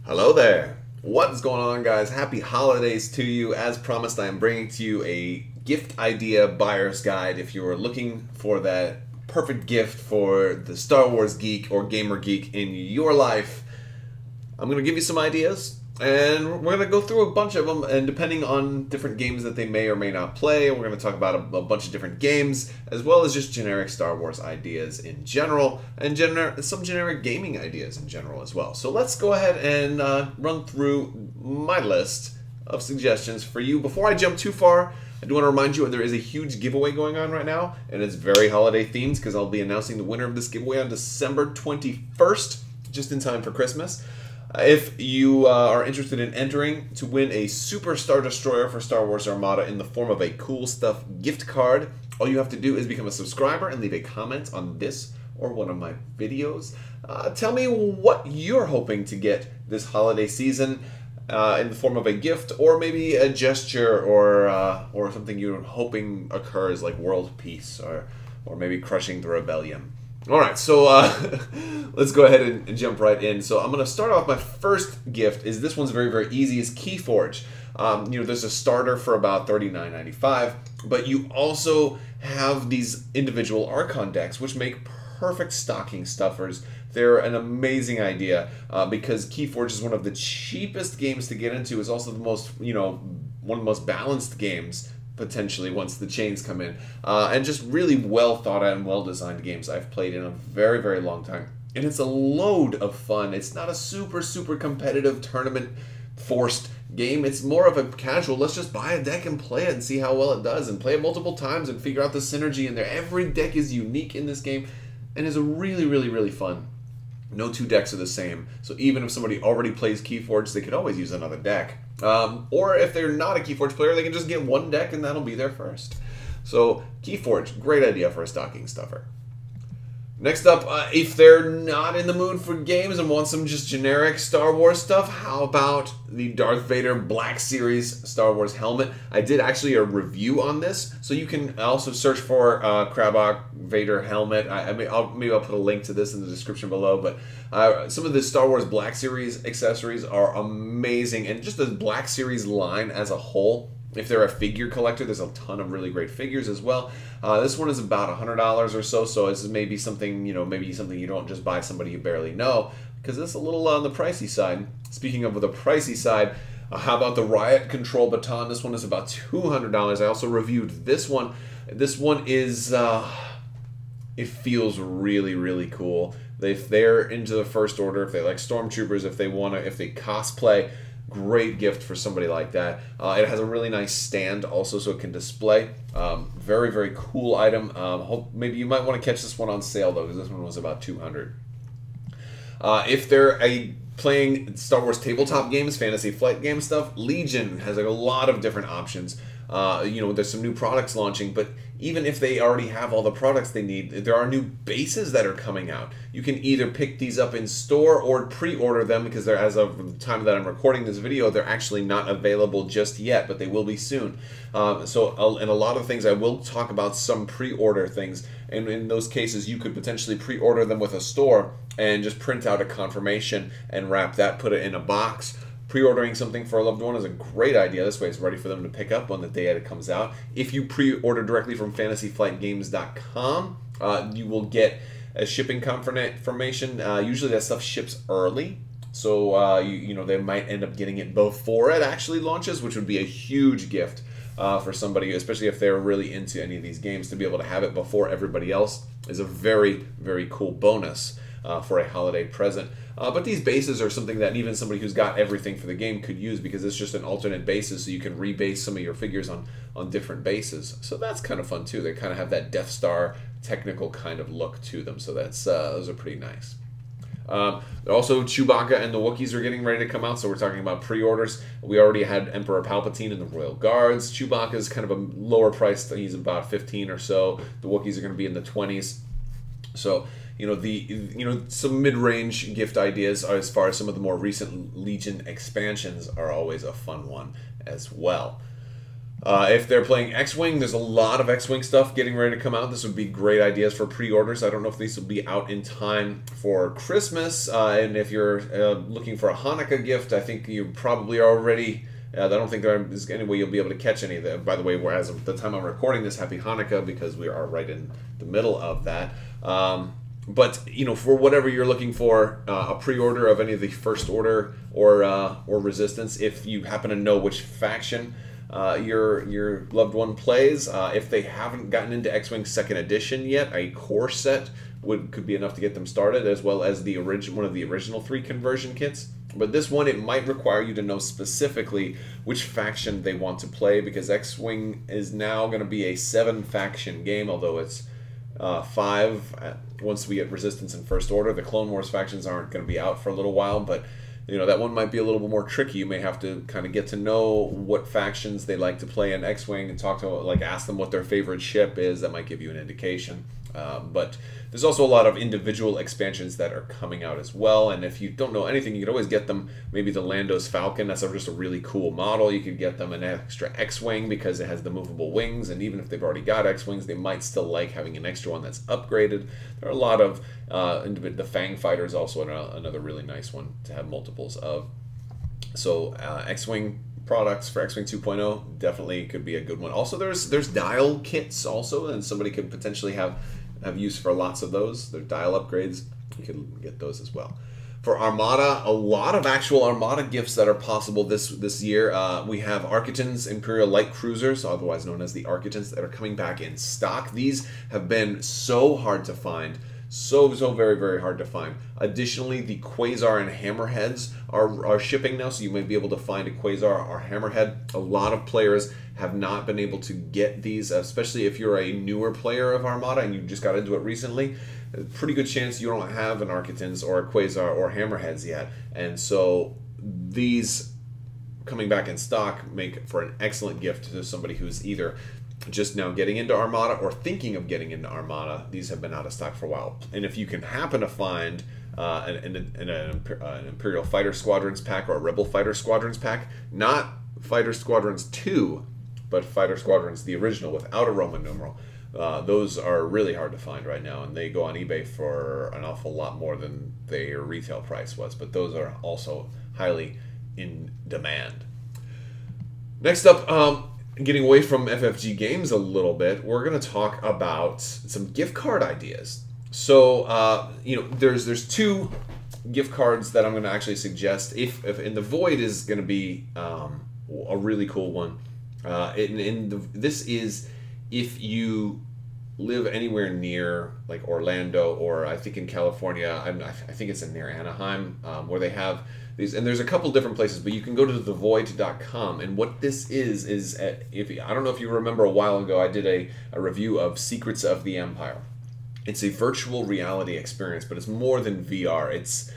Hello there. What's going on, guys? Happy holidays to you. As promised, I am bringing to you a gift idea buyer's guide. If you are looking for that perfect gift for the Star Wars geek or gamer geek in your life, I'm going to give you some ideas, and we're going to go through a bunch of them, and depending on different games that they may or may not play, we're going to talk about a bunch of different games, as well as just generic Star Wars ideas in general, and some generic gaming ideas in general as well. So let's go ahead and run through my list of suggestions for you. Before I jump too far, I do want to remind you that there is a huge giveaway going on right now, and it's very holiday themed because I'll be announcing the winner of this giveaway on December 21st, just in time for Christmas. If you are interested in entering to win a Super Star Destroyer for Star Wars Armada in the form of a Cool Stuff gift card, all you have to do is become a subscriber and leave a comment on this or one of my videos. Tell me what you're hoping to get this holiday season in the form of a gift, or maybe a gesture, or something you're hoping occurs, like world peace, or maybe crushing the rebellion. Alright, so let's go ahead and jump right in. So I'm going to start off. My first gift is, this one's very, very easy, is Keyforge. There's a starter for about $39.95, but you also have these individual Archon decks, which make perfect stocking stuffers. They're an amazing idea because Keyforge is one of the cheapest games to get into. It's also the most, one of the most balanced games, potentially, once the chains come in, and just really well thought out and well designed games I've played in a very, very long time. And it's a load of fun. It's not a super competitive tournament forced game. It's more of a casual, let's just buy a deck and play it and see how well it does, and play it multiple times and figure out the synergy in there. Every deck is unique in this game and is a really fun. No two decks are the same, so even if somebody already plays Keyforge, they could always use another deck. Or if they're not a Keyforge player, they can just get one deck and that'll be their first. So Keyforge, great idea for a stocking stuffer. Next up, if they're not in the mood for games and want some just generic Star Wars stuff, how about the Darth Vader Black Series Star Wars helmet? I did actually a review on this, so you can also search for Crabbok Vader helmet. Maybe I'll put a link to this in the description below, but some of the Star Wars Black Series accessories are amazing, and just the Black Series line as a whole. If they're a figure collector, there's a ton of really great figures as well. This one is about $100 or so, so this is maybe something, maybe something you don't just buy somebody you barely know, because it's a little on the pricey side. Speaking of the pricey side, how about the Riot Control Baton? This one is about $200. I also reviewed this one. This one is, it feels really cool. If they're into the First Order, if they like Stormtroopers, if they cosplay, great gift for somebody like that. It has a really nice stand also, so it can display. Very cool item. Maybe you might want to catch this one on sale though, because this one was about $200. If they're playing Star Wars tabletop games, Fantasy Flight game stuff, Legion has a lot of different options. There's some new products launching, but even if they already have all the products they need, there are new bases that are coming out. You can either pick these up in store or pre-order them, because they're, as of the time that I'm recording this video, they're actually not available just yet, but they will be soon. And a lot of things, I will talk about some pre-order things, and in those cases you could potentially pre-order them with a store and just print out a confirmation and wrap that, put it in a box. Pre-ordering something for a loved one is a great idea. This way it's ready for them to pick up on the day that it comes out. If you pre-order directly from fantasyflightgames.com, you will get a shipping confirmation. Usually that stuff ships early, so they might end up getting it before it actually launches, which would be a huge gift for somebody, especially if they're really into any of these games. To be able to have it before everybody else is a very cool bonus for a holiday present. But these bases are something that even somebody who's got everything for the game could use, because it's just an alternate bases, so you can rebase some of your figures on different bases. So that's kind of fun too. They kind of have that Death Star technical kind of look to them, so that's those are pretty nice. Also, Chewbacca and the Wookiees are getting ready to come out, so we're talking about pre-orders. We already had Emperor Palpatine and the Royal Guards. Chewbacca is kind of a lower price. He's about 15 or so. The Wookiees are going to be in the 20s. So some mid-range gift ideas, as far as some of the more recent Legion expansions, are always a fun one as well. If they're playing X-Wing, there's a lot of X-Wing stuff getting ready to come out. This would be great ideas for pre-orders. I don't know if these will be out in time for Christmas. And if you're looking for a Hanukkah gift, I think you probably are already... I don't think there is any way you'll be able to catch any of that. By the way, whereas at the time I'm recording this, Happy Hanukkah, because we are right in the middle of that. But for whatever you're looking for, a pre-order of any of the First Order or Resistance, if you happen to know which faction your loved one plays, if they haven't gotten into X-Wing 2nd Edition yet, a core set could be enough to get them started, as well as the one of the original 3 conversion kits. But this one, it might require you to know specifically which faction they want to play, because X-Wing is now going to be a 7-faction game, although it's 5 once we get Resistance and First Order. The Clone Wars factions aren't going to be out for a little while, but that one might be a little bit more tricky. You may have to kind of get to know what factions they like to play in X-Wing and talk to, ask them what their favorite ship is. That might give you an indication. But there's also a lot of individual expansions that are coming out as well, and if you don't know anything, you could always get them maybe the Lando's Falcon. That's just a really cool model. You could get them an extra X-Wing because it has the movable wings, and even if they've already got X-Wings, they might still like having an extra one that's upgraded. There are a lot of the Fang Fighter is also another really nice one to have multiples of. So X-Wing products for X-Wing 2.0 definitely could be a good one. Also, there's dial kits also, and somebody could potentially have use for lots of those. They're dial upgrades. You can get those as well. For Armada, a lot of actual Armada gifts that are possible this year. We have Arquitans Imperial Light Cruisers, otherwise known as the Arquitans, that are coming back in stock. These have been so hard to find. So very, very hard to find. Additionally, the Quasar and Hammerheads are shipping now, so you may be able to find a Quasar or Hammerhead. A lot of players have not been able to get these, especially if you're a newer player of Armada and you just got into it recently. There's a pretty good chance you don't have an Arquitans or a Quasar or Hammerheads yet. And so these coming back in stock make for an excellent gift to somebody who's either just now getting into Armada or thinking of getting into Armada. These have been out of stock for a while. And if you can happen to find an Imperial Fighter Squadrons pack or a Rebel Fighter Squadrons pack, not Fighter Squadrons 2, but Fighter Squadrons, the original, without a Roman numeral, those are really hard to find right now, and they go on eBay for an awful lot more than their retail price was, but those are also highly in demand. Next up, getting away from FFG games a little bit, we're going to talk about some gift card ideas. So, there's 2 gift cards that I'm going to actually suggest. If and the Void is going to be a really cool one. This is if you live anywhere near like Orlando, or I think in California, I think it's near Anaheim, where they have these, and there's a couple different places, but you can go to thevoid.com, and what this is I don't know if you remember a while ago, I did a review of Secrets of the Empire. It's a virtual reality experience, but it's more than VR. It's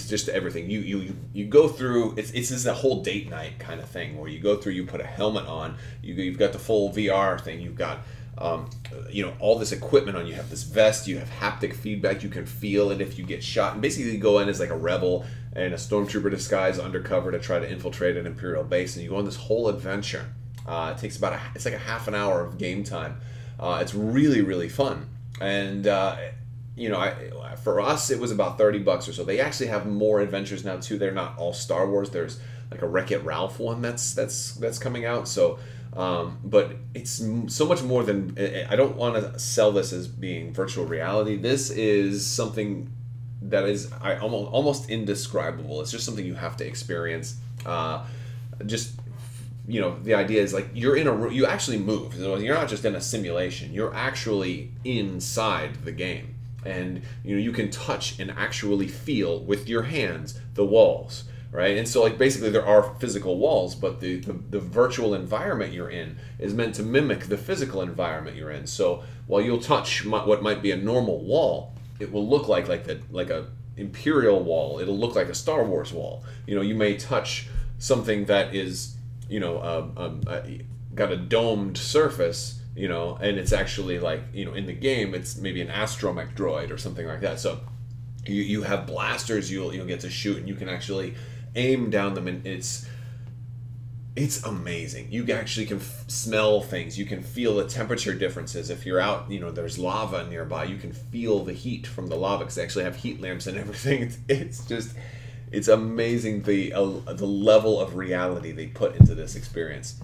just everything. You go through. It's just a whole date night kind of thing where you go through. You put a helmet on. You've got the full VR thing. You've got all this equipment on. You have this vest. You have haptic feedback. You can feel it if you get shot. And basically, you go in as like a rebel and a stormtrooper disguise undercover to try to infiltrate an Imperial base, and you go on this whole adventure. It takes it's like a half an hour of game time. It's really, really fun. And for us, it was about $30 or so. They actually have more adventures now too. They're not all Star Wars. There's like a Wreck-It Ralph one that's coming out. So, but it's so much more than. I don't want to sell this as being virtual reality. This is something that is almost indescribable. It's just something you have to experience. The idea is like you're in a room, you actually move. So you're not just in a simulation. You're actually inside the game. And you can touch and actually feel with your hands the walls, right? And so like basically there are physical walls, but the virtual environment you're in is meant to mimic the physical environment you're in. So while you'll touch what might be a normal wall, it will look like a Imperial wall. It'll look like a Star Wars wall. You may touch something that is got a domed surface, and it's actually like, in the game, it's maybe an astromech droid or something like that. So you have blasters you'll get to shoot, and you can actually aim down them, and It's amazing. You actually can smell things. You can feel the temperature differences. If you're out, there's lava nearby, you can feel the heat from the lava because they actually have heat lamps and everything. It's amazing the level of reality they put into this experience.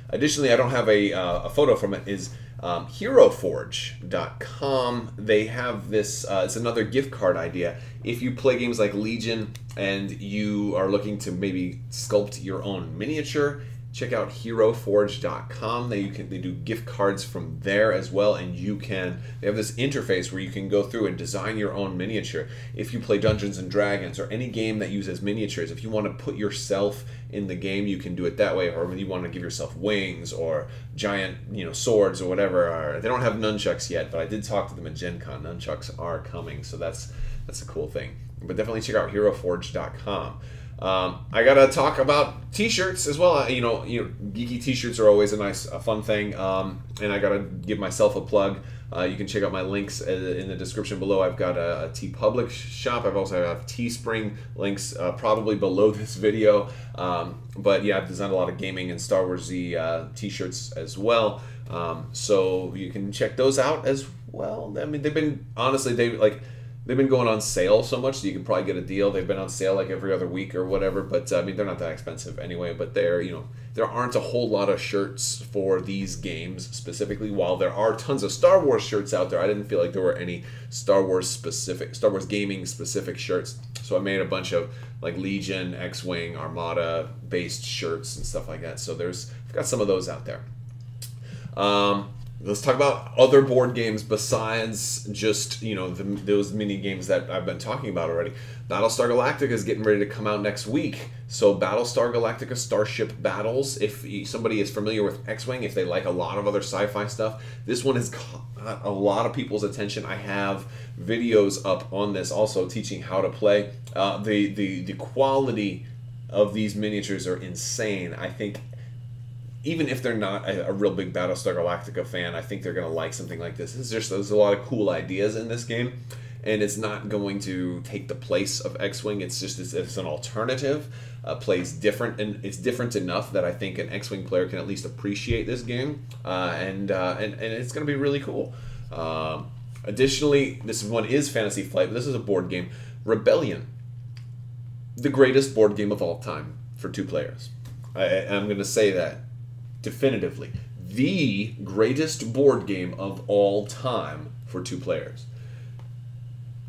Additionally, I don't have a photo from it. Is HeroForge.com. They have this. It's another gift card idea. If you play games like Legion and you are looking to maybe sculpt your own miniature, check out HeroForge.com. They do gift cards from there as well, and they have this interface where you can go through and design your own miniature. If you play Dungeons and Dragons or any game that uses miniatures, if you want to put yourself in the game, you can do it that way. Or when you want to give yourself wings or giant, swords or whatever. They don't have nunchucks yet, but I did talk to them at Gen Con. Nunchucks are coming, so that's a cool thing. But definitely check out HeroForge.com. I gotta talk about t-shirts as well. Geeky t-shirts are always a fun thing. And I gotta give myself a plug. You can check out my links in the description below. I've got a TeePublic shop. I've also have Teespring links probably below this video. But yeah, I've designed a lot of gaming and Star Wars-y t-shirts as well. So you can check those out as well. I mean, they've been going on sale so much, so you can probably get a deal. They've been on sale like every other week or whatever, but I mean, they're not that expensive anyway. But there aren't a whole lot of shirts for these games specifically. While there are tons of Star Wars shirts out there, I didn't feel like there were any Star Wars gaming specific shirts. So I made a bunch of like Legion, X-Wing, Armada based shirts and stuff like that. So I've got some of those out there. Let's talk about other board games besides just, those mini games that I've been talking about already. Battlestar Galactica is getting ready to come out next week. So Battlestar Galactica Starship Battles, if somebody is familiar with X-Wing, if they like a lot of other sci-fi stuff, this one has caught a lot of people's attention. I have videos up on this also teaching how to play. The quality of these miniatures are insane. I think even if they're not a real big Battlestar Galactica fan, I think they're going to like something like this. There's a lot of cool ideas in this game, and it's not going to take the place of X-Wing. It's an alternative, plays different, and it's different enough that I think an X-Wing player can at least appreciate this game, and it's going to be really cool. Additionally, this one is Fantasy Flight, but this is a board game. Rebellion, the greatest board game of all time for 2 players. I'm going to say that definitively. The greatest board game of all time for 2 players.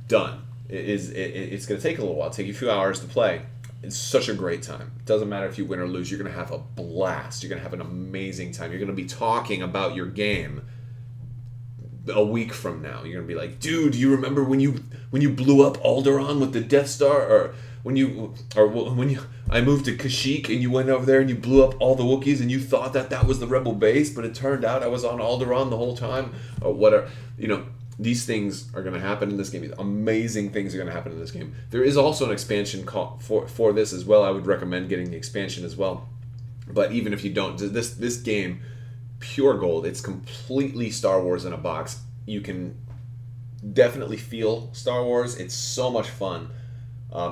Done. It's going to take a little while. It'll take you a few hours to play. It's such a great time. It doesn't matter if you win or lose. You're going to have a blast. You're going to have an amazing time. You're going to be talking about your game a week from now. You're going to be like, dude, do you remember when you blew up Alderaan with the Death Star? Or when I moved to Kashyyyk and you went over there and you blew up all the Wookiees and you thought that was the Rebel base, but it turned out I was on Alderaan the whole time, or whatever. These things are going to happen in this game. Amazing things are going to happen in this game. There is also an expansion for this as well. I would recommend getting the expansion as well. But even if you don't, this game, pure gold. It's completely Star Wars in a box. You can definitely feel Star Wars. It's so much fun.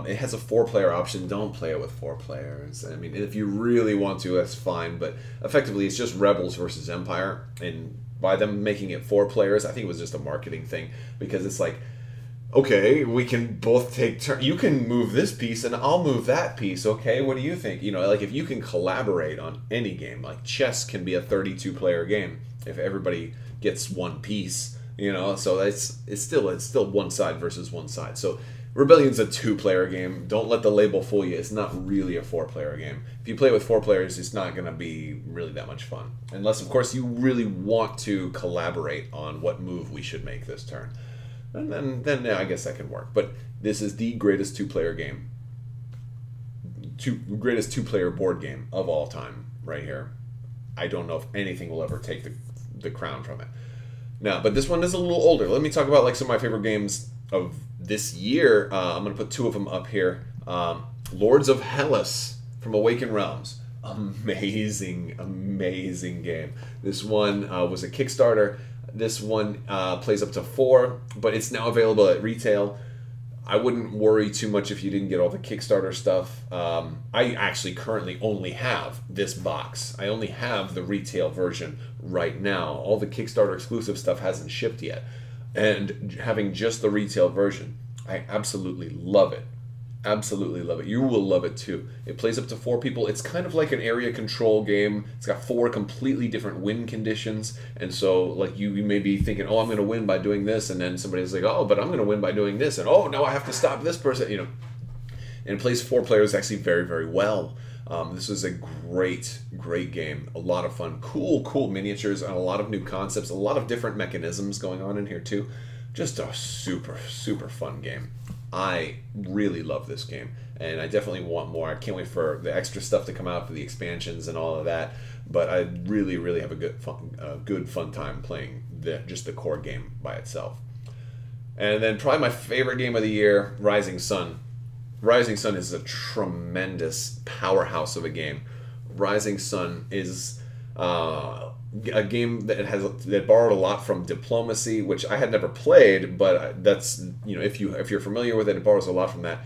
It has a 4-player option. Don't play it with 4 players. I mean, if you really want to, that's fine. But effectively, it's just Rebels versus Empire. And by them making it 4 players, I think it was just a marketing thing. Because it's like, okay, we can both take turns. You can move this piece and I'll move that piece. Okay, what do you think? Like if you can collaborate on any game, like chess can be a 32-player game if everybody gets one piece. So it's still one side versus one side. So Rebellion's a 2-player game. Don't let the label fool you. It's not really a 4-player game. If you play with 4 players, it's not going to be really that much fun. Unless, of course, you really want to collaborate on what move we should make this turn. And then yeah, I guess that can work. But this is the greatest 2-player game. Greatest 2-player board game of all time right here. I don't know if anything will ever take the crown from it. Now, but this one is a little older. Let me talk about like some of my favorite games of this year. I'm going to put 2 of them up here. Lords of Hellas from Awakened Realms. Amazing, amazing game. This one was a Kickstarter. This one plays up to 4, but it's now available at retail. I wouldn't worry too much if you didn't get all the Kickstarter stuff. I actually currently only have this box. I only have the retail version right now. All the Kickstarter exclusive stuff hasn't shipped yet. And having just the retail version, I absolutely love it. Absolutely love it. You will love it too. It plays up to 4 people. It's kind of like an area control game. It's got 4 completely different win conditions. And so like you may be thinking, oh, I'm going to win by doing this. And then somebody's like, oh, but I'm going to win by doing this. And oh, now I have to stop this person. You know, and it plays 4 players actually very, very well. This is a great, great game. A lot of fun. Cool miniatures and a lot of new concepts. A lot of different mechanisms going on in here too. Just a super, super fun game. I really love this game, and I definitely want more. I can't wait for the extra stuff to come out for the expansions and all of that. But I really, really have a good fun time playing just the core game by itself. And then probably my favorite game of the year, Rising Sun. Rising Sun is a tremendous powerhouse of a game. Rising Sun is a game that borrowed a lot from Diplomacy, which I had never played, but that's, you know, if you're familiar with it, it borrows a lot from that.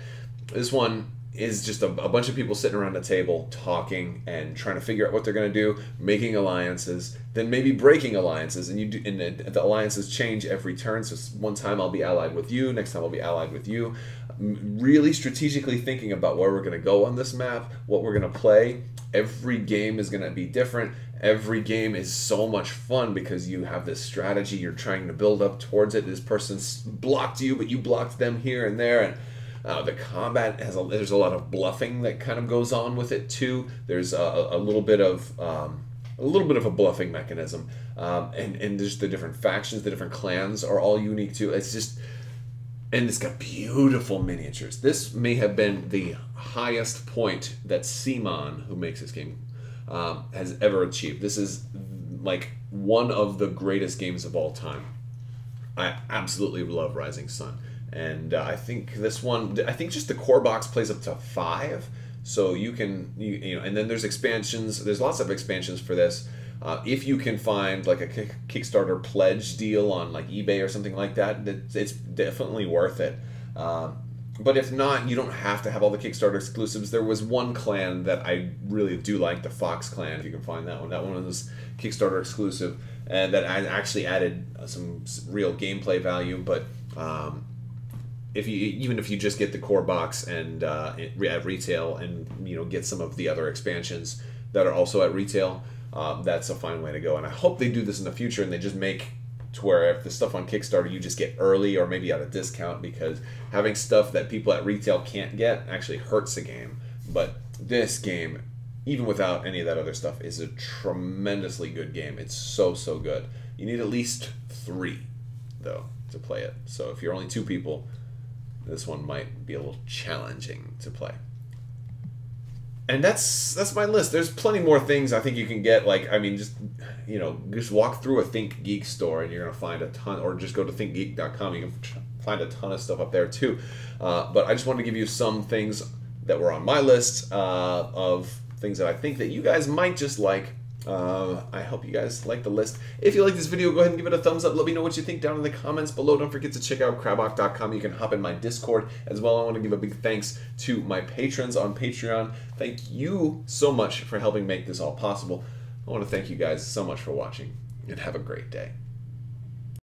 This one is just a bunch of people sitting around a table talking and trying to figure out what they're going to do, making alliances, then maybe breaking alliances, and the alliances change every turn. So one time I'll be allied with you, next time I'll be allied with you. Really strategically thinking about where we're going to go on this map, what we're going to play. Every game is going to be different. Every game is so much fun because you have this strategy, you're trying to build up towards it. This person's blocked you, but you blocked them here and there, and the combat there's a lot of bluffing that kind of goes on with it too. There's a little bit of a bluffing mechanism, and just the different factions, the different clans are all unique too. It's just, and it's got beautiful miniatures. This may have been the highest point that Simon, who makes this game, has ever achieved. This is like one of the greatest games of all time. I absolutely love Rising Sun, and I think this one, I think just the core box plays up to 5, so you can you know, and then there's expansions. There's lots of expansions for this. If you can find like a Kickstarter pledge deal on like eBay or something like that, it's definitely worth it. But if not, you don't have to have all the Kickstarter exclusives. There was one clan that I really do like, the Fox clan, if you can find that one. That one was Kickstarter exclusive, and that I actually added some real gameplay value. But even if you just get the core box and at retail, and you know, get some of the other expansions that are also at retail, that's a fine way to go. And I hope they do this in the future, and they just make to where if the stuff on Kickstarter you just get early or maybe at a discount, because having stuff that people at retail can't get actually hurts the game. But this game, even without any of that other stuff, is a tremendously good game. It's so good. You need at least 3 though to play it. So if you're only 2 people, this one might be a little challenging to play. And that's my list. There's plenty more things I think you can get. Like, I mean, just walk through a Think Geek store and you're gonna find a ton, or just go to thinkgeek.com. You can find a ton of stuff up there too. But I just wanted to give you some things that were on my list of things that I think that you guys might just like. I hope you guys like the list. If you like this video, go ahead and give it a thumbs up. Let me know what you think down in the comments below. Don't forget to check out Crabbok.com. You can hop in my Discord as well. I want to give a big thanks to my patrons on Patreon. Thank you so much for helping make this all possible. I want to thank you guys so much for watching, and have a great day.